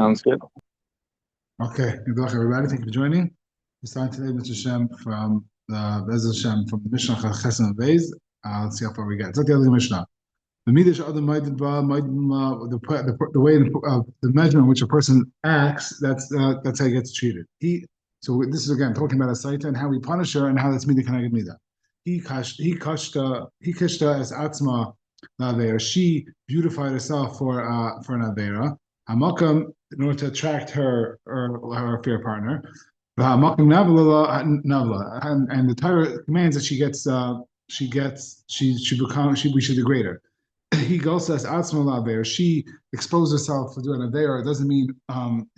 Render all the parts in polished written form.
Sounds good. Okay, good luck, everybody. Thank you for joining. We're starting today, Mr. Shem, from Bez Hashem from the Mishnah Chesed and Beis. Let's see how far we get. It's like the other Mishnah. The midrash other the way the measure in which a person acts, that's how he gets treated. So this is again talking about a Saita and how we punish her and how that's midah connected midah. He kashta as atzma naveira. She beautified herself for an avera. Hamakam, in order to attract her affair partner. Hamakam navla, and the Torah commands that we should degrade her. He goes says atzma laver. She exposed herself for doing a there. It doesn't mean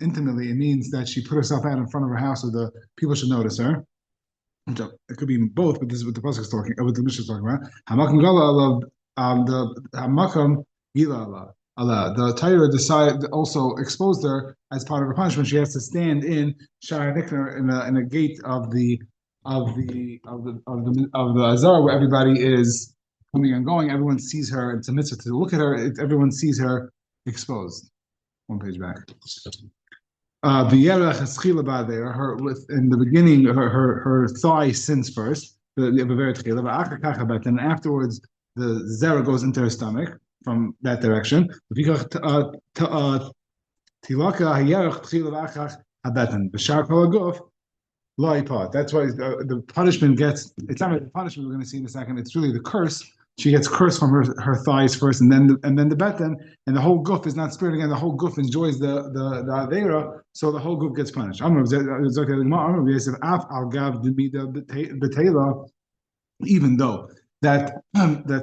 intimately. It means that she put herself out in front of her house so the people should notice her. It could be both, but this is what the pasuk is talking. What the Mishnah is talking about. Hamakam gala the hamakam gila Allah. The Torah also exposed her as part of her punishment. She has to stand in Shara Nikner in a gate of the Azar where everybody is coming and going. Everyone sees her. It's a mitzvah to look at her. Everyone sees her exposed. One page back. The her in the beginning, her thigh sins first. And afterwards, the zera goes into her stomach from that direction. That's why the punishment gets. It's not the punishment we're going to see in a second. It's really the curse. She gets cursed from her thighs first, and then the beten, and the whole goof is not spared again. The whole goof enjoys the avera, so the whole goof gets punished. Even though that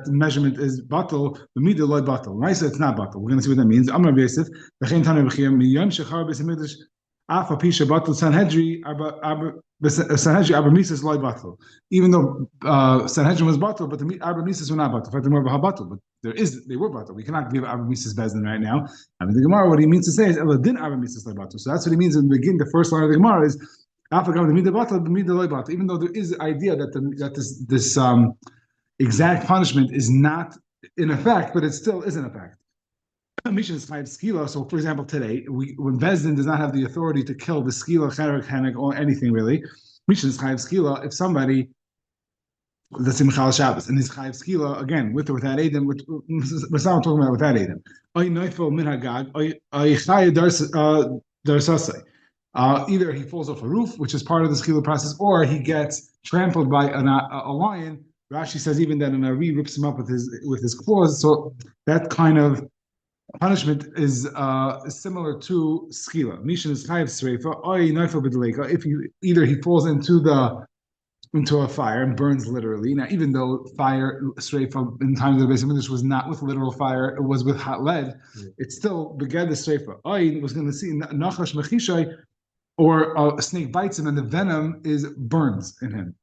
measurement is batal, the midah loy batal. Right, so it's not batal. We're going to see what that means. Amar Yosef, even though Sanhedrin was batal, but the Arba Mises were not batal. But they were batal. We cannot give Arba Mises Bezdin right now. I mean, the Gemara, what he means to say is Eladin Arba Mises loy batal. So that's what he means in the beginning. The first line of the Gemara is even though there is the idea that this exact punishment is not in effect, but it still is in effect. So, for example, today, when Bezdin does not have the authority to kill the skila, chenek, or anything really, if somebody, that's in Michal Shabbos, and his chayiv skila, again, with or without Adam, we're not talking about without Adam. Either he falls off a roof, which is part of the skila process, or he gets trampled by a lion. Rashi says even that an Ari rips him up with his claws. So that kind of punishment is similar to skila. Mishan is chayiv sreifa. If he falls into a fire and burns literally. Now, even though fire sreifa in times of the Beis Hamikdash was not with literal fire, it was with hot lead. It's still begad the sreifa. I was going to see nachash mechishay, or a snake bites him and the venom burns in him.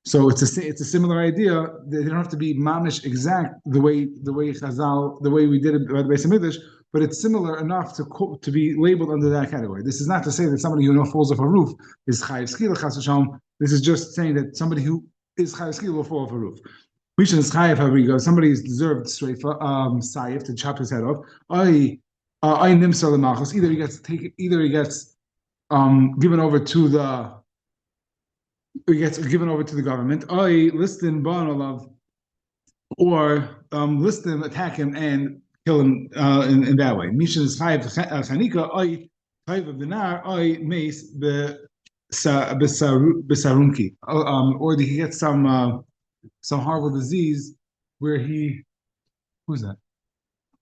So it's a similar idea. They don't have to be mamish exact the way Chazal, the way we did it by the Beis Hamikdash, but it's similar enough to be labeled under that category. This is not to say that somebody who falls off a roof is chayiv skila chas v'shalom. This is just saying that somebody who is chayiv skila will fall off a roof. Mishan is chayiv habriga. Somebody is deserved streifa sayiv to chop his head off. I nimsa l'malchus. Either he gets given over to the. He gets given over to the government. I list him banalav, or list him, attack him, and kill him in that way. Mishan is chayiv chanika. I chayiv of dinar. I mace besarunki. Or he gets some horrible disease where who's that?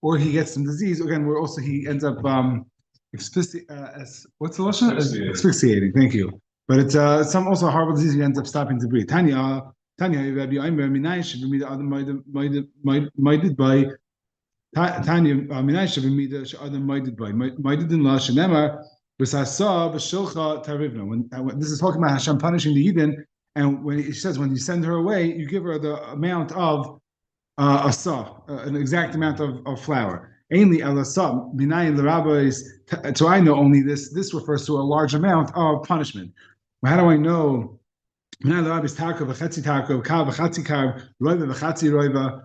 Or he gets some disease again where also he ends up what's the lashon? Asphyxiating. Thank you. But it's some also horrible disease. He ends up stopping to breathe. Tanya, Rabbi Aimer, Minay should be minded by Tanya, Minay should be minded by minded in La Shenemar, B'sasa b'shilcha tarivna. When this is talking about Hashem punishing the Yidden, and when he says when you send her away, you give her the amount of an exact amount of flour. Ainly alasam minayin the rabbis. So I know only this. This refers to a large amount of punishment. How do I know? Minayin the rabbis taka v'chatzi taka kav v'chatzi kav roiva v'chatzi roiva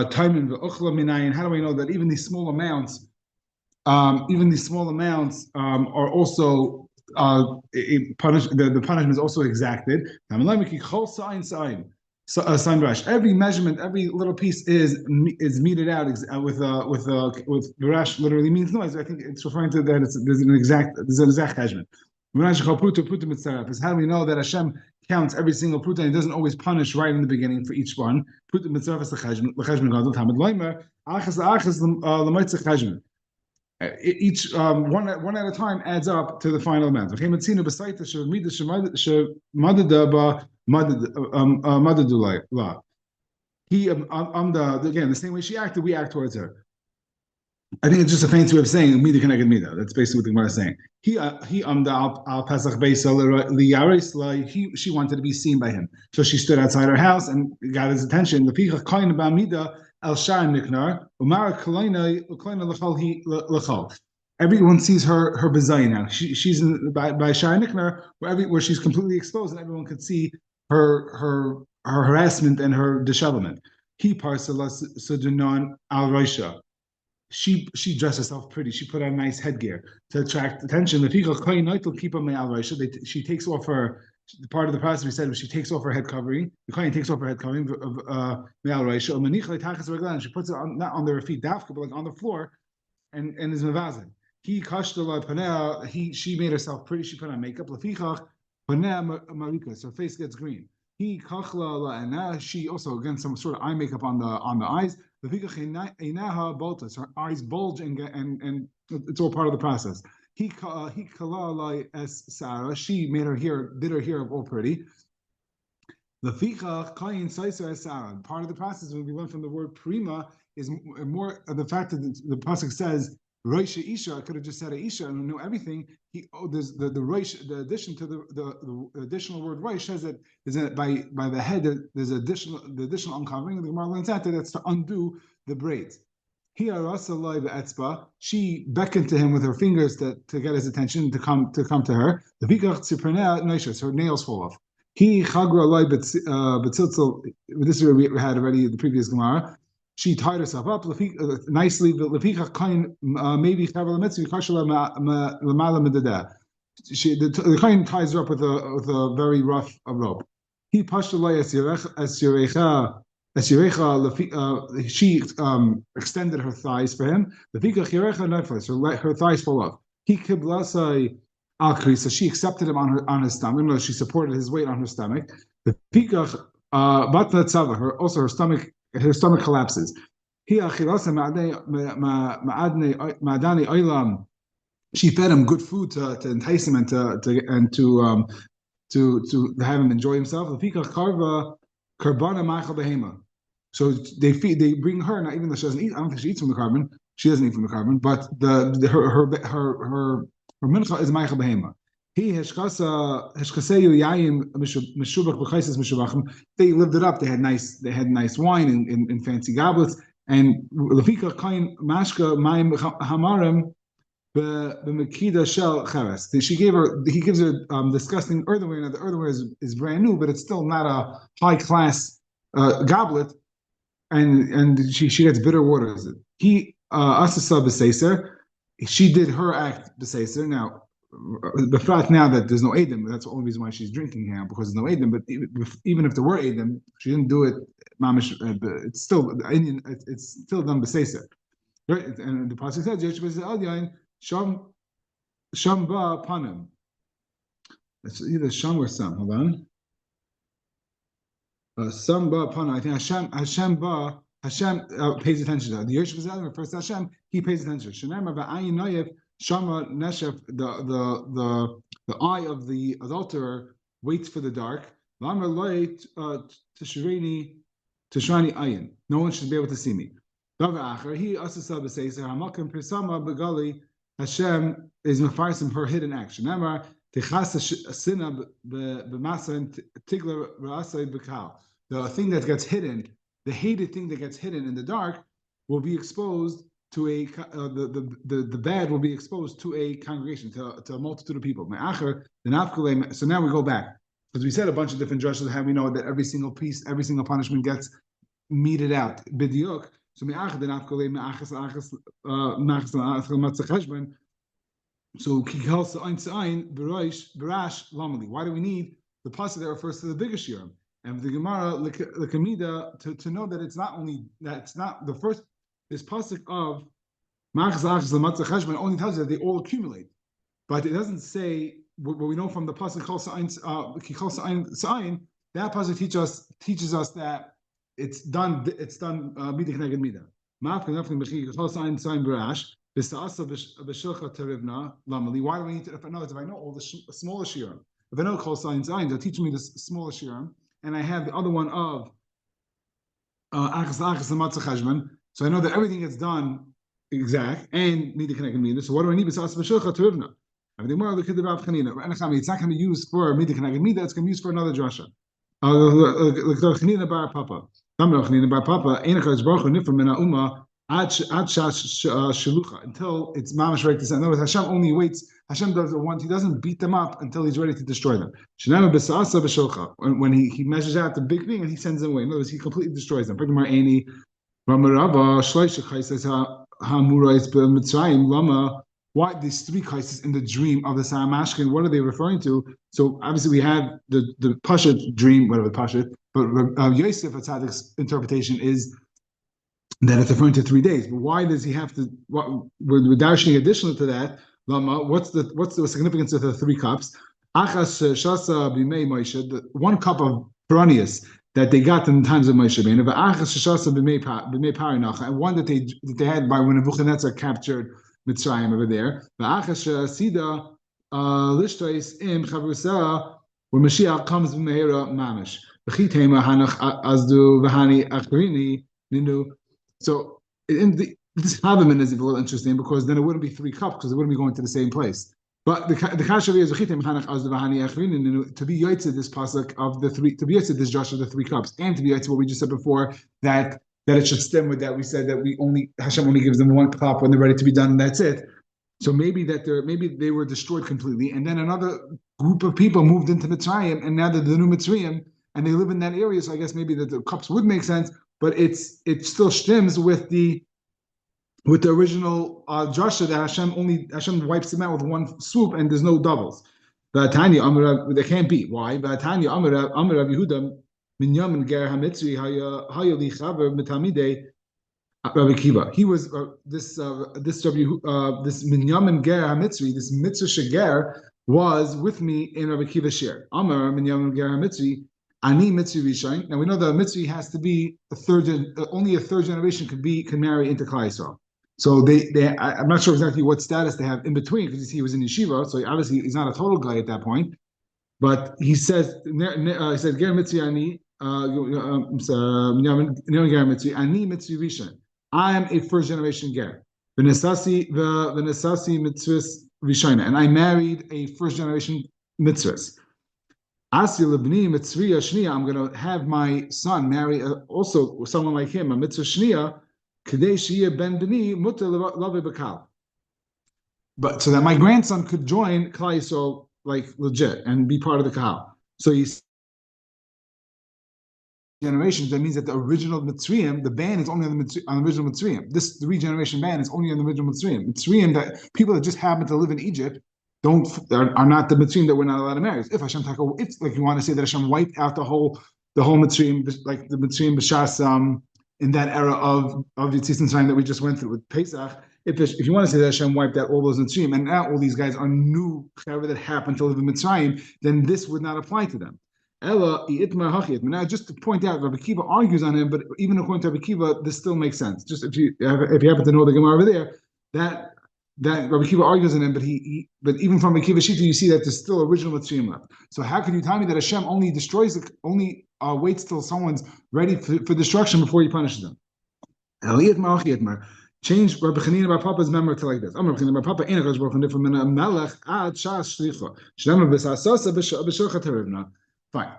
taimin v'uchla minayin. How do I know that even these small amounts even these small amounts are also the punishment is also exacted. Sign rush. Every measurement, every little piece is meted out with rush. Literally means noise. I think it's referring to that. There's an exact measurement. Is how do we know that Hashem counts every single pruta and he doesn't always punish right in the beginning for each one? Each one at a time adds up to the final amount. He again the same way she acted, we act towards her. I think it's just a fancy way of saying mida connected mida. That's basically what the Gemara is saying. He al Pesach she wanted to be seen by him, so she stood outside her house and got his attention. Everyone sees her bezayin now. She's by Shai Niknar, where she's completely exposed, and everyone could see her harassment and her dishevelment. He parsala sudunan al Roisha. She dressed herself pretty. She put on a nice headgear to attract attention. She takes off her part of the process. We said was she takes off her head covering. The kohen takes off her head covering of me'al reisha. And she puts it on, not on their feet, dafka, but like on the floor, and is mevazin. He kashtala panea. She made herself pretty. She put on makeup. Lefichach panea marika. So her face gets green. He kachla la'ana. She also again some sort of eye makeup on the eyes. Her eyes bulge and it's all part of the process. He kala as Sarah. She did her hair all pretty. Leficha kain saisa as Sarah. Part of the process when we learn from the word prima is more the fact that the pasuk says Roisha Isha. I could have just said Isha and know everything. There's the Roish, the addition to the additional word Roish says that is that by the head there's the additional uncovering. The Gemara learns that's to undo the braids. She beckoned to him with her fingers to get his attention to come to her. Her nails fall off. He chagra alai betzilzel. This is we had already in the previous Gemara. She tied herself up nicely. Maybe the kohen ties her up with a very rough rope. He she extended her thighs for him. Her thighs fall off. He kiblasai akri, so she accepted him on his stomach. No, she supported his weight on her stomach. The pikach batna tzava, her stomach collapses. She fed him good food to entice him and to have him enjoy himself. So they bring her, not even though she doesn't eat. I don't think she eats from the carbon. She doesn't eat from the carbon, but her mincha is ma'achal behema. They lived it up. They had nice wine in fancy goblets. And lefika kain mashka ma'im hamarim b'mekida shel cheres. He gives her disgusting earthenware. Now the earthenware is brand new, but it's still not a high class goblet. And she gets bitter water. He asasa b'seiser. She did her act b'seiser. Now. The fact now that there's no Edom, that's the only reason why she's drinking here, because there's no Edom. But even if there were Edom, she didn't do it. Mamish, it's still Indian. It's still done b'seiser, right? And the pasuk says, "Yesh b'zeh shamba panim." It's either sham or sam. Hold on. Samba panim. I think Hashem pays attention to that. The Yesh b'zeh refers to Hashem. He pays attention. Shenema v'ayin noyev. Shama Neshef, the eye of the adulterer waits for the dark. Lamar light Tishrani ayin. No one should be able to see me. He asasa b'seiser hamakim pirsama begali. Hashem is mefarsim her hidden action. Namar tichas sina b'masa tigla ra'asay b'kal. The thing that gets hidden, the hated thing that gets hidden in the dark, will be exposed to the bad will be exposed to a congregation, to a multitude of people. So now we go back, because we said a bunch of different drushes how we know that every single piece, every single punishment gets meted out. B'diuk, So me'achad denafkole me'achas achas machas matzah cheshbon. So kikal sa'ain sa'ain barash lamali. Why do we need the pasuk that refers to the biggest shirim? And the Gemara lekamida to know that it's not only that it's not the first. This pasuk of machas achas matzah cheshbon only tells you that they all accumulate, but it doesn't say what we know from the pasuk kikal sa'ain. That pasuk teaches us that it's done. It's done midah keneged midah. Ma'af kanafkin b'chikal sa'ain barash. Why do we need to? If I know all the smaller shirim, if I know kol signs, they'll teach me the smaller shirim, and I have the other one of achas matzah cheshbon. So I know that everything gets done exact and midah keneged midah. So what do I need? It's not going to be used for midah keneged midah. It's going to be used for another drasha. Until it's mamash ready to send. In other words, Hashem only waits. Hashem does it once. He doesn't beat them up until he's ready to destroy them. When he measures out the big thing and he sends them away. In other words, he completely destroys them. Why these three cases in the dream of the Saramashkin? What are they referring to? So obviously we have the Pashat dream, whatever the Pashat, but Yosef Atzadik's interpretation is that it's referring to 3 days. But why does he have to? We're dashing additional to that. Lama, what's the significance of the 3 cups? Achas shasa b'mei Moshe, the 1 cup of peroneus that they got in the times of Moshe Rabbeinu, achas shasa b'mei parinacha, and 1 that they had by when Nebuchadnezzar captured Mitzrayim over there. The achas sida lishtais im chavrusa, when Mashiach comes b'meira mamish. V'chitema hanach azdu v'hani achrini ninu. So this Havaman is a little interesting because then it wouldn't be 3 cups because it wouldn't be going to the same place. But the kashav is to be yotze this pasuk of the 3, to be yotze this Josh of the 3 cups, and to be yotze what we just said before that it should stem with that. We said that Hashem only gives them 1 cup when they're ready to be done, and that's it. So maybe they were destroyed completely, and then another group of people moved into Mitzrayim, and now they're the new Mitzrayim, and they live in that area. So I guess maybe that the cups would make sense. But it still stems with the original drasha that Hashem wipes them out with 1 swoop and there's no doubles. There can't be. Why? Yehuda Minyamin Ger Hamitzri Hayali Chaver Mitamide Rabbi Kiva. He was this Minyamin Ger Hamitzri, this Mitzvah Shager was with me in Rabbi Kiva's share. Amar Minyamin Ger Hamitzri. Ani Mitzri Rishon. Now we know the Mitzri has to be only a third generation can marry into Klal Yisrael. So I'm not sure exactly what status they have in between because he was in yeshiva, so obviously he's not a total guy at that point. But he says, Ger Mitzri Ani, Ger Mitzri Ani Mitzri Rishon. I am a first generation Ger. V'nesasi Mitzvahs Rishona, and I married a first generation Mitzvahs. I'm going to have my son marry also someone like him, a mitzvah shniya, but so that my grandson could join Klal Yisrael like legit and be part of the kahal. So he's generations. That means that the original Mitzrayim, the ban is only on the original Mitzrayim. This 3-generation ban is only on the original Mitzrayim. Mitzrayim, that people that just happen to live in Egypt are not the Mitzrayim that we're not allowed to marry. If Hashem it's like you want to say that Hashem wiped out the whole Mitzrayim, like the Mitzrayim b'shas in that era of Yitzis Mitzrayim that we just went through with Pesach. If you want to say that Hashem wiped out all those Mitzrayim, and now all these guys are new chaver that happen to live in Mitzrayim, then this would not apply to them. Ella now, just to point out, Rabbi Kiva argues on him, but even according to Rabbi Kiva, this still makes sense. Just if you happen to know the Gemara over there, that Rabbi Kiva argues on him, but even from Rabbi Kiva Shita, you see that there's still original Mitzrayim left. So how can you tell me that Hashem only destroys waits till someone's ready for destruction before he punishes them? Change Rabbi Chanina Bar Papa's memory to like this. I'm Rabbi Chanina Bar Papa. Ain't Baruch Hu from a melech ad shas shlicha. Shlema b'sasasa b'shulchat harivna. Fine.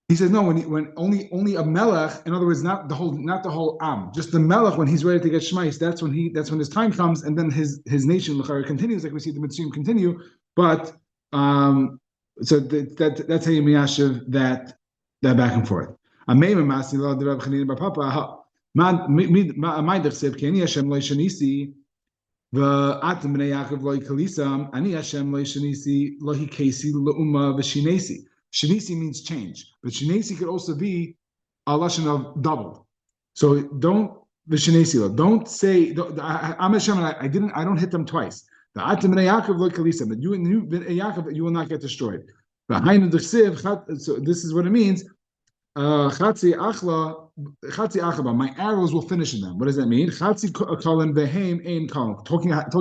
He says no. When only a melech, in other words, not the whole am, just the melech when he's ready to get shmais. That's when his time comes, and then his nation l'chara continues, like we see the Mitzrayim continue. But so that's how you miyashiv that back and forth. V'atem b'nei Yaakov lo yikalisam, ani Hashem lo shenisi lo hikesi leuma v'shinesi. Shenisi means change, but shenesi could also be a lashon of double. So don't v'shenesi. Don't say I'm Hashem. I don't hit them twice. V'atem b'nei Yaakov lo yikalisam. But you b'nei Yaakov, you will not get destroyed. So this is what it means. Chatzi achaba, my arrows will finish in them. What does that mean? Chatzi kalim vehem ein kalim. Talking about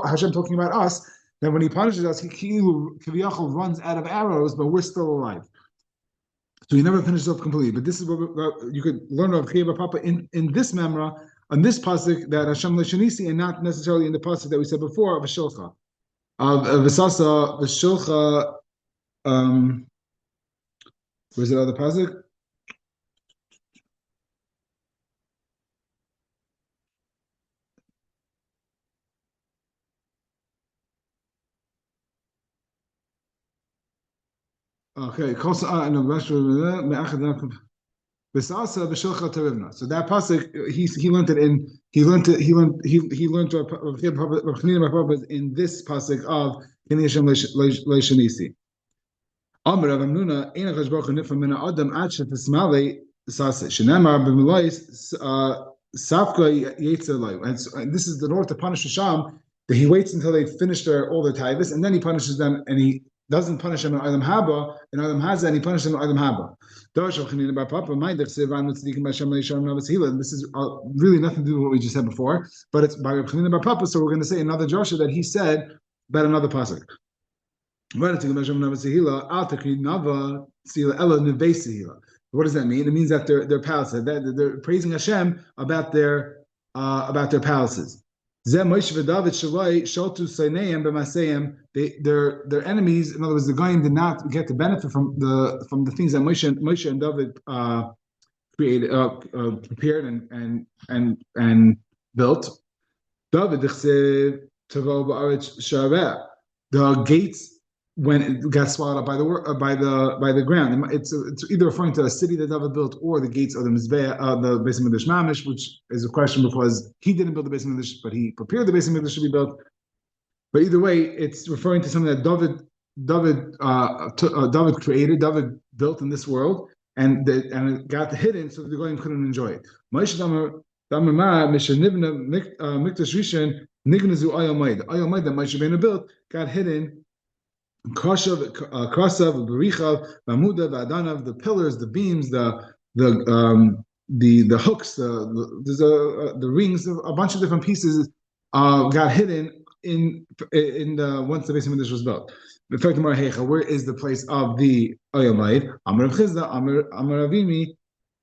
Hashem talking about us. That when He punishes us, He kiviyachol runs out of arrows, but we're still alive. So He never finishes off completely. But this is what you could learn of Chiyuv Papa in this memra, on this pasuk that Hashem le'shanisi, and not necessarily in the pasuk that we said before of V'shilcha, of V'sasa V'shilcha. Where's the other pasuk? Okay, so that pasuk he learned it in this pasuk of Kini Hashem Leishanisi. Amar Rav Amnuna, Ein HaKadosh Baruch Hu nifra min ha'adam ad shetismale saseh. Shenemar b'milois safka yetzer lo. And this is the Lord to punish Hashem, that He waits until they finish all their tithes, and then He punishes them, and He doesn't punish them in Adam Haba, in Adam Haza, and He punishes them in Adam Haba. This is really nothing to do with what we just said before, but it's by Rav Chanina bar Papa, so we're going to say another Joshua that he said about another pasuk. What does that mean? It means that their palaces, they're praising Hashem about their palaces. Their enemies, in other words, the Goyim did not get the benefit from the things that Moshe and David created, prepared and built. David, the gates, when it got swallowed up by the ground, it's either referring to a city that David built or the gates of the Mizbeah, the Beis Hamikdash Mamish, which is a question because he didn't build the Beis Hamikdash, but he prepared the Beis Hamikdash to be built. But either way, it's referring to something that David created, David built in this world, and it got hidden so that the Goyim couldn't enjoy it. Moshe Damar Mishanivna Mikdash Rishon Nignazu Ayamayid. Ayamayid that Moshe Rabbeinu built got hidden. Krasav, Berichav, Bamuda, Vadanav, the pillars, the beams, the hooks, the rings, a bunch of different pieces got hidden in the once the Beis Hamikdash was built. Where is the place of the Oyamayid? Amar Rav Chizda, Amar Avimi,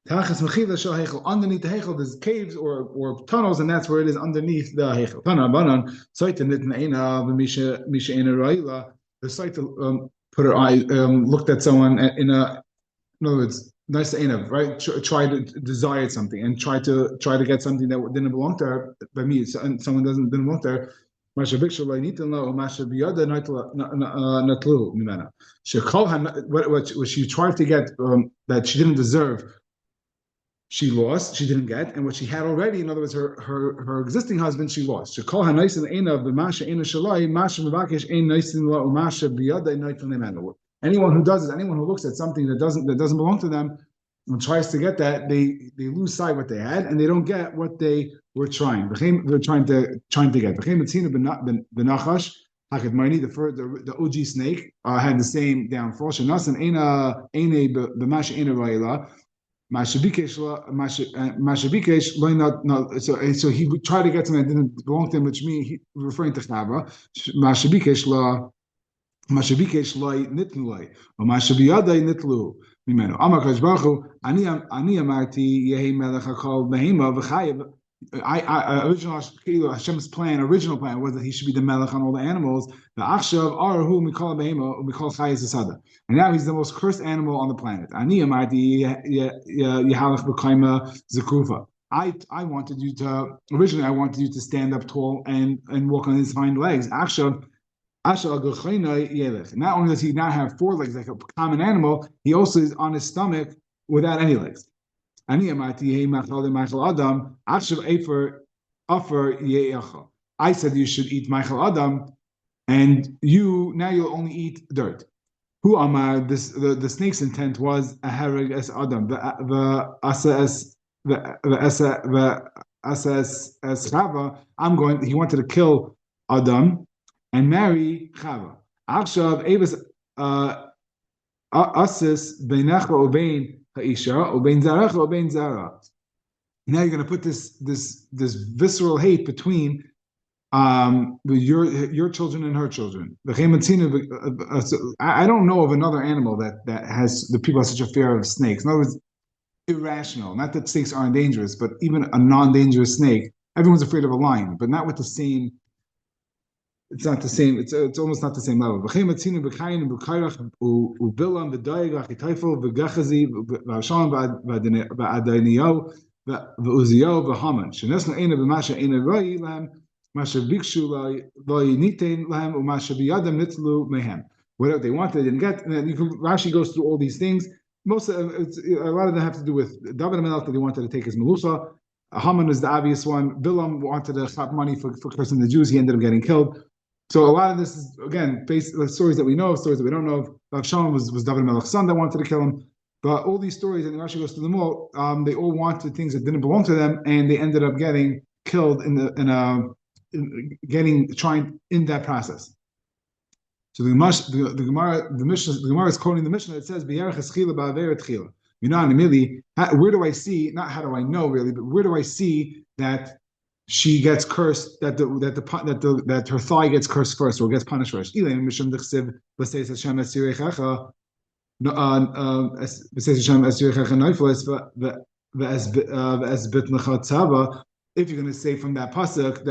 Tachas Mechila Shal Heichel. Underneath the Heichel, there's caves or tunnels, and that's where it is underneath the Heichel. Tana Banan, Sotah Nitnaina, Misha Ena Raila. The site put her eye, looked at someone in other words, nice to Einav, right? Try to desire something and try to get something that didn't belong to her. By me, and someone didn't belong to her. What she tried to get that she didn't deserve, she lost, she didn't get, and what she had already, in other words, her existing husband, she lost. Anyone who does it, anyone who looks at something that doesn't belong to them and tries to get that, they lose sight of what they had and they don't get what they were trying. They're trying to get. The OG snake had the same downfall. So he tried to get something that didn't belong to him, which means he referring to Chava. Original plan was that he should be the melech on all the animals. The Akshav Arahu Mikol Behema Mikol Chayes Asada. And now he's the most cursed animal on the planet. I wanted you to stand up tall and walk on his hind legs. Akshav not only does he not have four legs like a common animal, he also is on his stomach without any legs. Ani amati yehi machal machal adam. Achshav afer ye'achal. I said you should eat machal adam, and now you'll only eat dirt. Who Amar? The snake's intent was a hereg es adam, the asa es as Chava. He wanted to kill Adam and marry Chava. Akshav Eves Asis Beinecha Ubein Haisha Ubein Zarecha Ubein Zara. Now you're going to put this visceral hate between your children and her children. I don't know of another animal that has the people have such a fear of snakes. In other words, irrational. Not that snakes aren't dangerous, but even a non-dangerous snake, everyone's afraid of a lion, but not with the same. It's not the same. It's almost not the same level. Whatever they wanted, they didn't get. And then Rashi goes through all these things. Most of a lot of them have to do with David Melech that he wanted to take his Melucha. Haman is the obvious one. Bilam wanted to stop money for cursing the Jews. He ended up getting killed. So a lot of this is, again, based on stories that we know, stories that we don't know of. Rav Shalom was David Melech's son that wanted to kill him. But all these stories, and Rashi goes through them all, they all wanted things that didn't belong to them, and they ended up getting killed trying in that process. So the Gemara is quoting the Mishnah. It says, you know, immediately, where do I see? Not how do I know really, but where do I see that she gets cursed? That her thigh gets cursed first or gets punished first. If you're going to say from that pasuk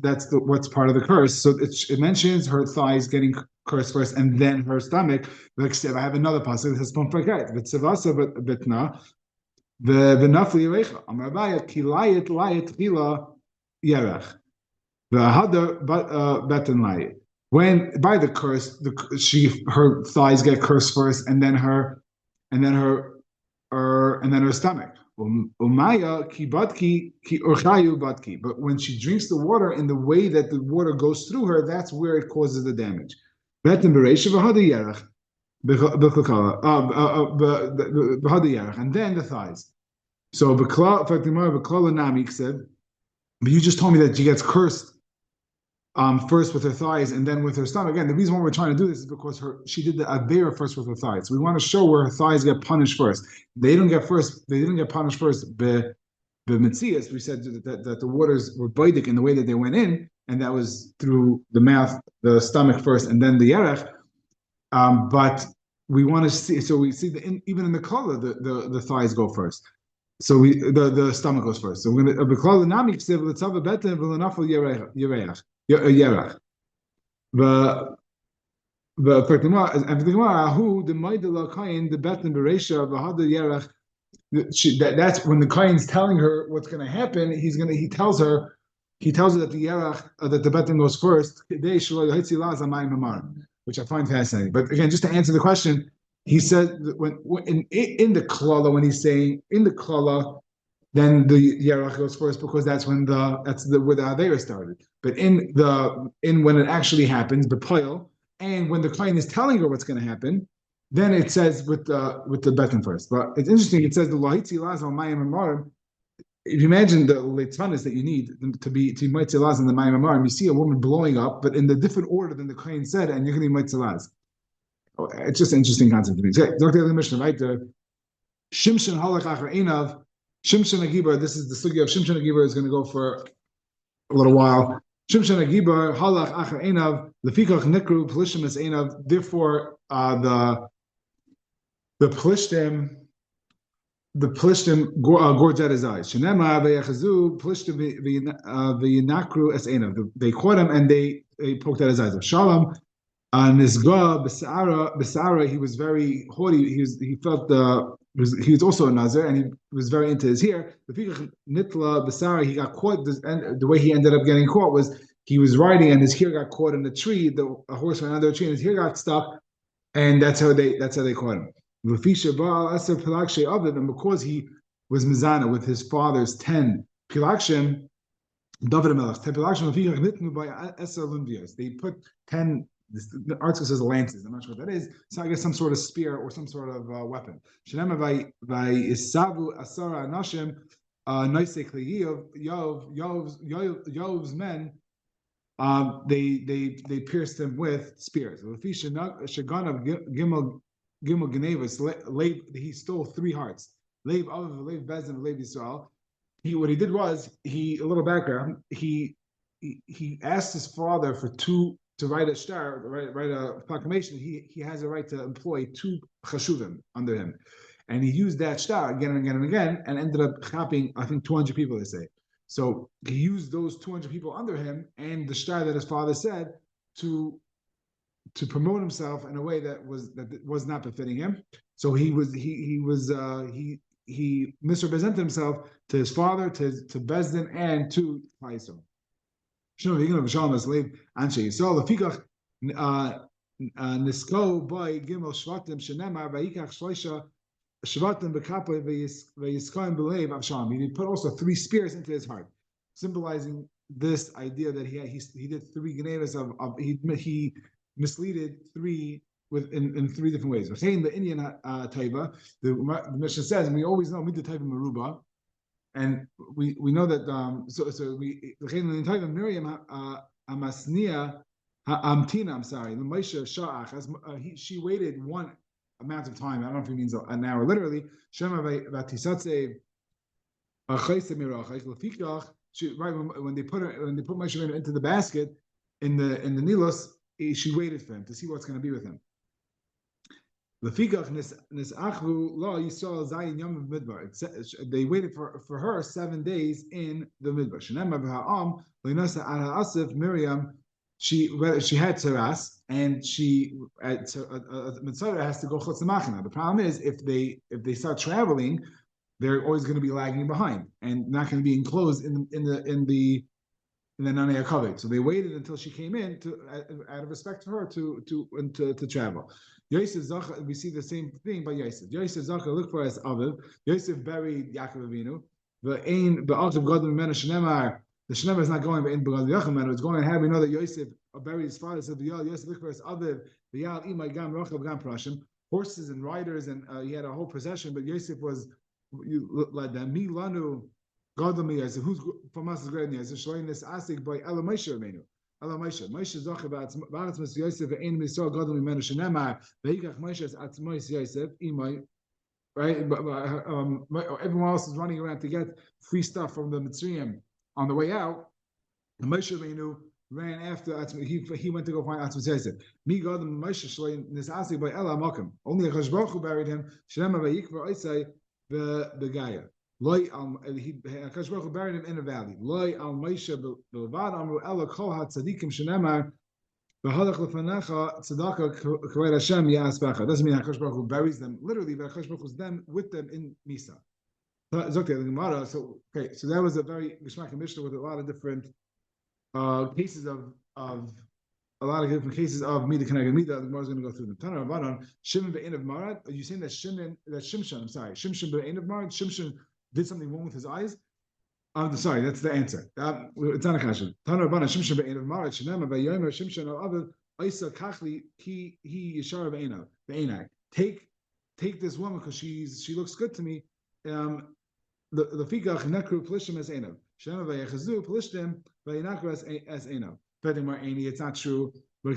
that's what's part of the curse, so it mentions her thighs getting cursed first, and then her stomach. Like I have another pasuk that says "Pomfraget v'tzavasa betna v'nafli yerecha." Amar Abaye kilayet layet chila yerech v'hadar beten layet. When by the curse, her thighs get cursed first, and then her stomach. Umaya ki batki ki urchayu batki. But when she drinks the water in the way that the water goes through her, that's where it causes the damage. Betin bereisha v'hada yerach and then the thighs. So b'klal nami said, but you just told me that she gets cursed first with her thighs and then with her stomach. Again, the reason why we're trying to do this is because she did the avera first with her thighs. So we want to show where her thighs get punished first. They didn't get punished first. The mitzias, we said that the waters were baidik in the way that they went in, and that was through the mouth, the stomach first, and then the yerech. But we want to see. So we see even in the color, the thighs go first. So the stomach goes first. So we're going to b'klal nami ksev l'tzava beten v'lenafel yerech. Yerach. The Gemara who the Maidala Kain the Betin Beresha V'Hada Yerach. That's when the Kain's telling her what's going to happen. He tells her that the Yerach that the Betin goes first. Which I find fascinating. But again, just to answer the question, he said that when in the klala, when he's saying in the klala, then the Yerach goes first because that's where the Avera started. But when it actually happens, the Poil, and when the client is telling her what's going to happen, then it says with the Betin first. But it's interesting. It says the Lahitzi Laz on Mayim Amarim. If you imagine the leitzanis that you need to Maitzi Laz in the Mayim Amarim, you see a woman blowing up, but in the different order than the client said, and you're going to be Maitzi Laz. It's just an interesting concept to me. Okay, Dr. the Mishnah, right there. Shimshon halach achar einav. Shimshon Agibar, this is the sugya of Shimshon Agibar, is going to go for a little while. Shimshon Agibar, halach achar einav, lefikach nikru, plishtim es einav. Therefore, the plishtim gorged at his eyes. Shenema ve'yachazu, plishtim ve'yinakru es einav. They caught him and they poked at his eyes. Shalom, Nizga, Besara, he was very haughty. He felt he was also a Nazir, and he was very into his hair. The Nitla Besara, he got caught. The way he ended up getting caught was he was riding, and his hair got caught in the tree. A horse went under a tree, and his hair got stuck, and that's how they caught him. And because he was mizana with his father's 10 pilakshim. David Melech, 10 pilakshim nitnu by Eser Lunvios. They put 10. The article says lances. I'm not sure what that is. So I guess some sort of spear or some sort of weapon. Shenema by Isavu Asara Anashim Noisek Yov's men. They pierced him with spears. He stole 3 hearts. Lev Av, Lev Bezin, Lev Yisrael. What he did was a little background. He asked his father for 2 to write a star, write a proclamation. He has a right to employ 2 chashuvim under him, and he used that star again and again and again, and ended up chapping, I think, 200 people. They say. So he used those 200 people under him and the star that his father said to promote himself in a way that was not befitting him. So he misrepresented himself to his father, to Bezdin, and to Klaiso. Nisko by Gimel Shvatim Shenemar Vayikach Shloisha Shvatim Bekapoy Vayiskoim Belev Avsham. He put also 3 spears into his heart, symbolizing this idea that he did 3 genevas of he misleaded 3 in 3 different ways. The Indian Taiva, the Mishnah says, and we always know Midah Taiva Maruba, and we know that Miriam Amasnia Amtina, I'm sorry, the Moshe Sha'ach, she waited 1 amount of time. I don't know if it means an hour literally. Shema Vatisatse right when they put Moshe into the basket in the Nilos, she waited for him to see what's going to be with him. They waited for her 7 days in the Midbar. Miriam, she had teras, and Mitzvah has to go chutz machina. The problem is if they start traveling, they're always going to be lagging behind and not going to be enclosed in the Nanei HaKavod. So they waited until she came in out of respect for her to travel. Yosef Zacha, we see the same thing by Yosef. Yosef Zacha look for his Aviv. Yosef buried Yaakov Avinu. The Shneimar is not going in Begad Yachim, it's going ahead. We know that Yosef buried his father. Said Yosef look for his Aviv. Imay Gam Rochav Gam Prashim. Horses and riders, and he had a whole procession. But Yosef led them. Mi Lanu Gadol Mi Yosef. Who's from us is greater than Yosef? Shloim this Asik by Ela Moshe Rabbeinu. Moshe Zoche ba'atzmas Yosef ve'ein misor gadol mimenu shenemar ve'ikach Moshe atzmos Yosef imay. Right, everyone else is running around to get free stuff from the Mitzrayim on the way out. Moshe Rabbeinu ran after he went to go find Atzmos Yosef. Mi gadol Moshe shlein nisasik by Ela Makom. Only Hakadosh Baruch Hu buried him. Shenemar ve'yikvar oisai the Loi Hakadosh Baruch Hu buried him in a valley. Loi al Moshe b'levad amru ela kol hatzadikim shenemar v'halach lefanecha tzedakah k'vod Hashem ya'aspecha. Doesn't mean Hakadosh Baruch Hu buries them literally, but Hakadosh Baruch Hu is them with them in Misa. So that was a very Geshmak Mishnah with a lot of different cases of a lot of different cases of Mida Keneged Mida. The Gemara is going to go through them. Tana Rabbanan, Shimon be'ein of Marad. Are you saying that Shimshon? I'm sorry, Shimshon be'ein of Marad. Shimshon did something wrong with his eyes? Sorry, that's the answer. It's not a question. Tana Rabbanan, Shimshon be'ein of Marad. Shenema ve'yomer Shimshon al Aviv Isa Kachli he Yishar be'einai. Take this woman because she looks good to me. The Fikach Nekru Plishtim as Einav. Shenema ve'yechazu Plishtim ve'yenakru as Einav. It's not true. They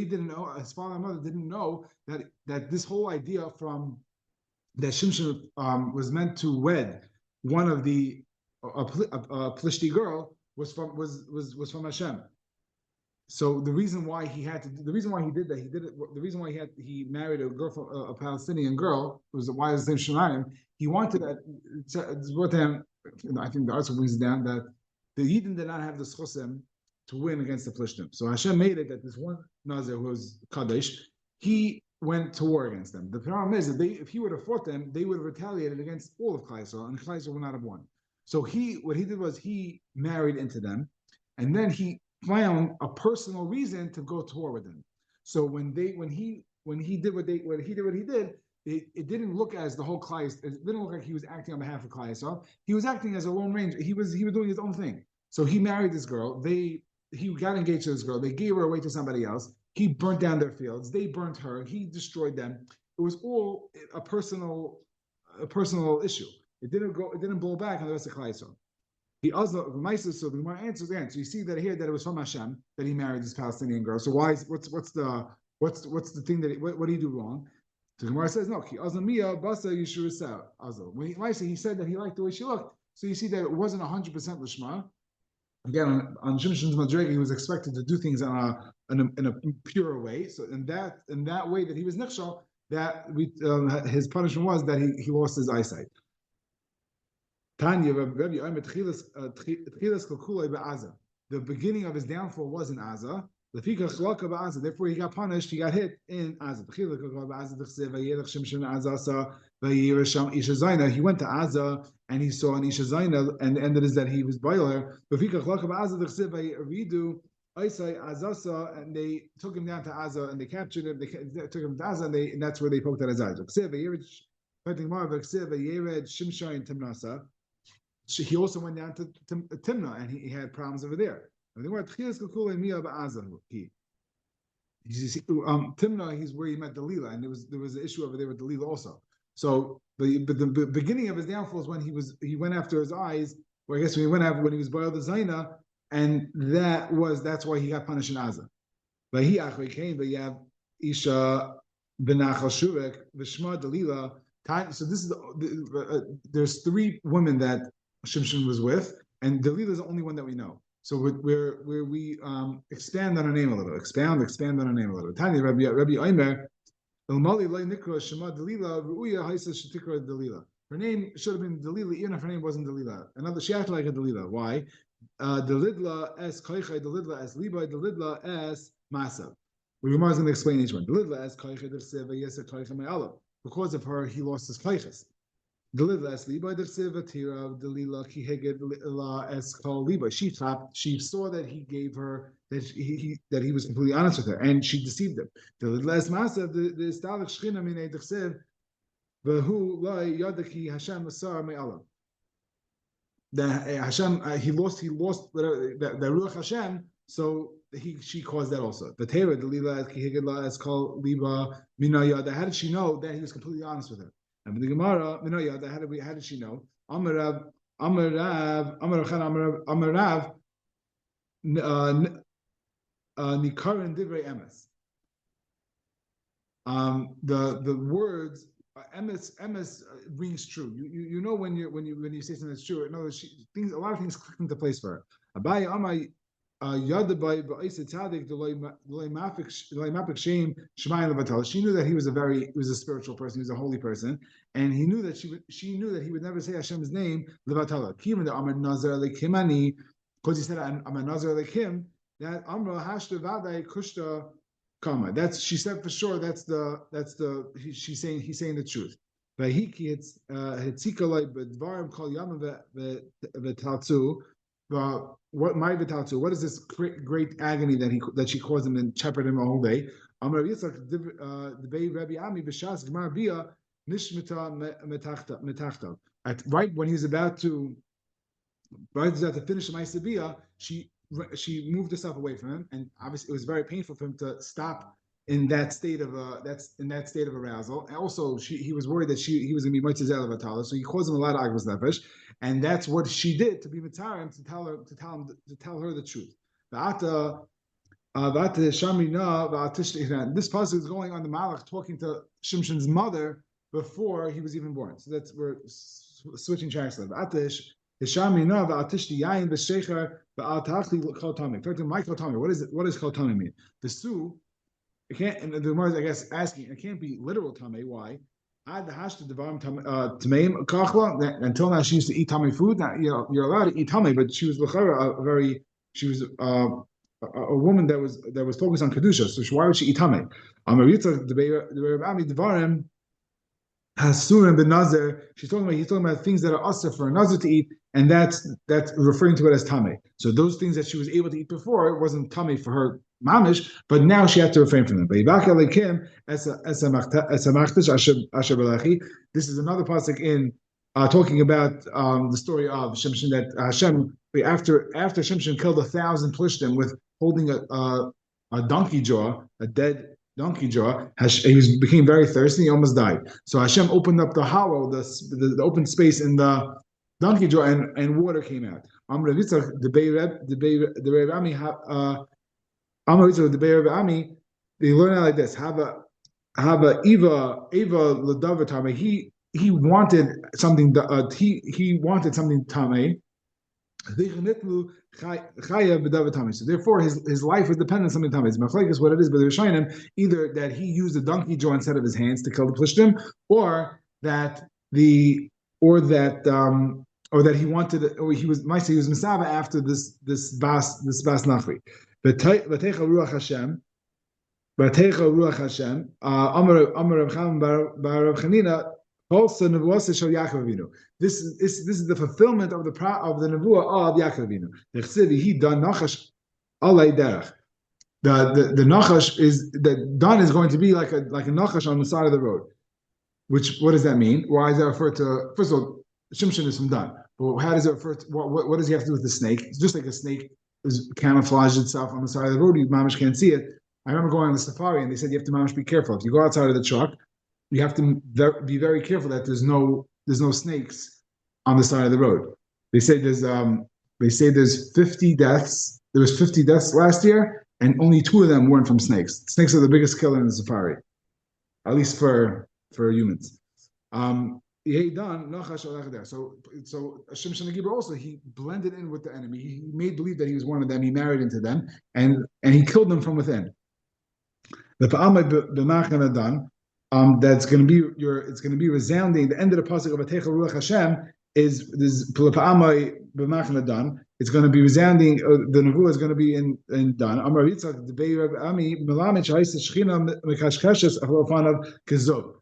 didn't know, his father and mother didn't know that this whole idea from that Shimshon was meant to wed one of the Plishti girl was from Hashem. So the reason why he did that, he married a girl from a Palestinian girl, was why his name Shemaim. He wanted that. It's brought him. I think the article brings it down that the Yidden did not have the schusim to win against the Plishtim. So Hashem made it that this one Nazir who was Kadesh, he went to war against them. The problem is that if he would have fought them, they would have retaliated against all of Klai Yisrael, and Klai Yisrael would not have won. So what he did was he married into them, and then he found a personal reason to go to war with them. So when he when he did what he did, it didn't look as the whole Klai. It didn't look like he was acting on behalf of Klai Yisrael. He was acting as a lone ranger. He was doing his own thing. So he married this girl. He got engaged to this girl. They gave her away to somebody else. He burnt down their fields. They burnt her. He destroyed them. It was all a personal issue. It didn't blow back on the rest of Klai Yisrael. He also so the Gemara answers again. So you see that here that it was from Hashem that he married this Palestinian girl. So why is what's the thing that what did he do wrong? So the Gemara says no. He azamiya basa yishurisa azo. When he said that he liked the way she looked. So you see that it wasn't 100% lishma. Again, on Shimshon's Madrega, he was expected to do things in a pure way. So in that way that he was nichshal, that his punishment was that he lost his eyesight. Tanya, the beginning of his downfall was in Aza. Therefore, he got punished. He got hit in Aza. He went to Aza and he saw an Isha Zaina, and the end is that he was boiler. And they took him down to Aza and they captured him. They took him to Aza and that's where they poked at his eyes. He also went down to Timnah and he had problems over there. Timnah, he's where he met Delilah, and there was an issue over there with Delilah also. So, but the beginning of his downfall is when he went after his eyes, or I guess when he was boiled the Zaina, and that's why he got punished in Aza. But he came, but you have Isha Benachal Shurek, Vishma Delilah. So this is there's three women that Shimshon was with, and Delilah is the only one that we know. So we expand on her name a little. Expand on her name a little. Tanya Rabbi Omer, Elmali Loi Nikra Shema Delilah Ruya Haisa Shetikra Delilah. Her name should have been Delilah, even if her name wasn't Delilah. She acted like a Delilah. Why? Delidla as Koichai, Delidla as Libai, Delidla as Masa. We Gemara is going to explain each one. Delidla as Koichai Derseva Yeser Koichai Me'alav. Because of her, he lost his Koichas. Delidla as Libai Derseva Tira Delila Kiheged La as Kol Libai. She saw that he gave her that he was completely honest with her, and she deceived him. Delidla as Masa the Stalach Shchina Minei Dersev Vehu Lai Yadaki Hashem Asar Me'alav. That Hashem, he lost the Ruach Hashem, so she caused that also. The Torah, the Lila as called Liba Minayada. How did she know that he was completely honest with her? And the Gemara Minayada, how did she know? Amarav Nikarin Divrei Emes. The words. MS rings true. You know when you say something that's true. No, a lot of things click into place for her. Abai amai yadabai ba'isa tzadik delay mafik shame shemayim levatal. She knew that he was a spiritual person. He was a holy person, and he knew that she knew that he would never say Hashem's name levatal. Even the Amar Nazar lekimani, because he said Amar Nazar lekim. That Amra hashta vadai kushta. She said for sure. He's saying the truth. What is this great agony that she caused him and shepherded him a whole day? Right when he's about to finish the Ma'aseh, she moved herself away from him, and obviously it was very painful for him to stop in that state of arousal. And also, he was worried that he was going to be Motzei Zeh Levatala, so he caused him a lot of agmas nefesh, and that's what she did to be mitzarim, to tell her the truth. This pasuk is going on the Malach talking to Shimshon's mother before he was even born. So we're switching tracks. What is kol tamei mean? The Su, it can't, and the Gemara is, I guess, asking, it can't be literal tamei. Why? Until now, she used to eat tamei food. Now, you're allowed to eat tamei, but she was a woman that was focused on kedusha. So why would she eat tamei? Hasurim ben Nazir. He's talking about things that are asur for a Nazir to eat, and that's referring to it as tamei. So those things that she was able to eat before, it wasn't tamei for her mamish, but now she had to refrain from them. This is another pasuk in talking about the story of Shimshon, that Hashem, after Shimshon killed 1,000 Plishtim with holding a donkey jaw, a dead donkey jaw, he became very thirsty. He almost died. So Hashem opened up the hollow, the open space in the donkey jaw, and water came out. Amr Yitzchak, the Be'er Ami, they learn it like this: have a Eva Ladavatame. He wanted something. He wanted something tame. So therefore, his life was dependent on something tame. It's machlekes what it is, but they're showing him either that he used a donkey jaw instead of his hands to kill the plishtim, or that he wanted, or he was Masaba after this bas nachri. V'teicha ruach Hashem. Ruach Hashem. Amar Rav Chaim bar Rav Chanina. Also, nevuah shel Yaakov Avinu. This is the fulfillment of the nevuah of Yaakov Avinu. He done nachash alei derech. The nachash is that done is going to be like a nachash on the side of the road. What does that mean? Why is that referred to? First of all, Shimshon is from Dan. But how does it refer to? What does he have to do with the snake? It's just like a snake is camouflaged itself on the side of the road. You mamish can't see it. I remember going on the safari and they said you have to mamish be careful. If you go outside of the truck, you have to be very careful that there's no snakes on the side of the road. They say there's 50 deaths. There was 50 deaths last year, and only 2 of them weren't from snakes. Snakes are the biggest killer in the safari, at least for humans. So Shimshon Gibor also, he blended in with the enemy. He made believe that he was one of them. He married into them, and he killed them from within. The Pa'amai b'machna dan. It's going to be resounding. The end of the pasuk of V'teicha ruach Hashem is Pa'amai b'machna dan. It's going to be resounding. The nevuah is going to be in dan. Amar Yitzchak the Be'er Ami melamid sha'is shechina mekashkeshes afanav kizov.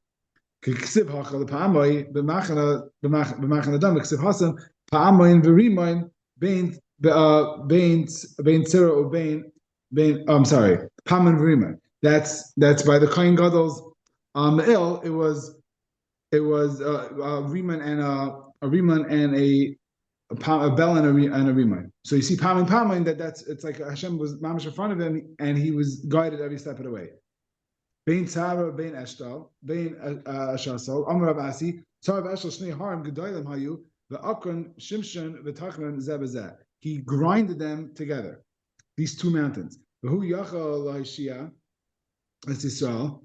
K'ksiv hachal Pa'amai b'machna dan. K'ksiv hasan Pa'amai v'rimain bein tzira or bein. I'm sorry, Pa'amai v'rimain. That's by the Kohen Gadol's. It was a Riemann and a bell and a Riemann. So you see Pam, it's like Hashem was mamish in front of him and he was guided every step of the way. Bein Tzara, Bein Eshtal, Bein Ashasol, Amar Rav Asi, Tzara Eshtal Shnei Harim Gedolim Hayu, the Akron Shimshon v'Tachron Zebazeh. He grinded them together, these 2 mountains. V'hu Yachal Lahishia, that's Yisrael.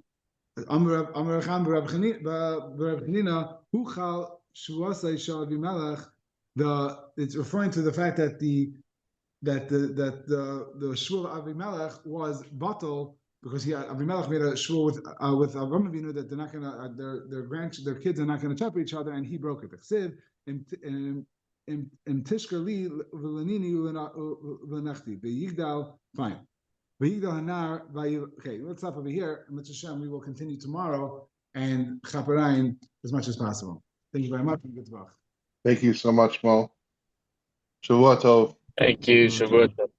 Amar Cham B'Rav Chanina Huchal Shuasei Shal Avimelech. It's referring to the fact that the shul of Avimelech was batal because Avimelech made a shul with Avram Avinu that they're not gonna their kids are not gonna chop each other, and he broke it. In Tishkali V'Lanini V'Nachti V'Yigdal. Fine. Okay, let's stop over here. And Hashem, we will continue tomorrow and Chaparayin as much as possible. Thank you very much. Thank you so much, Mo. Shavua Tov. Thank you. Shavua Tov.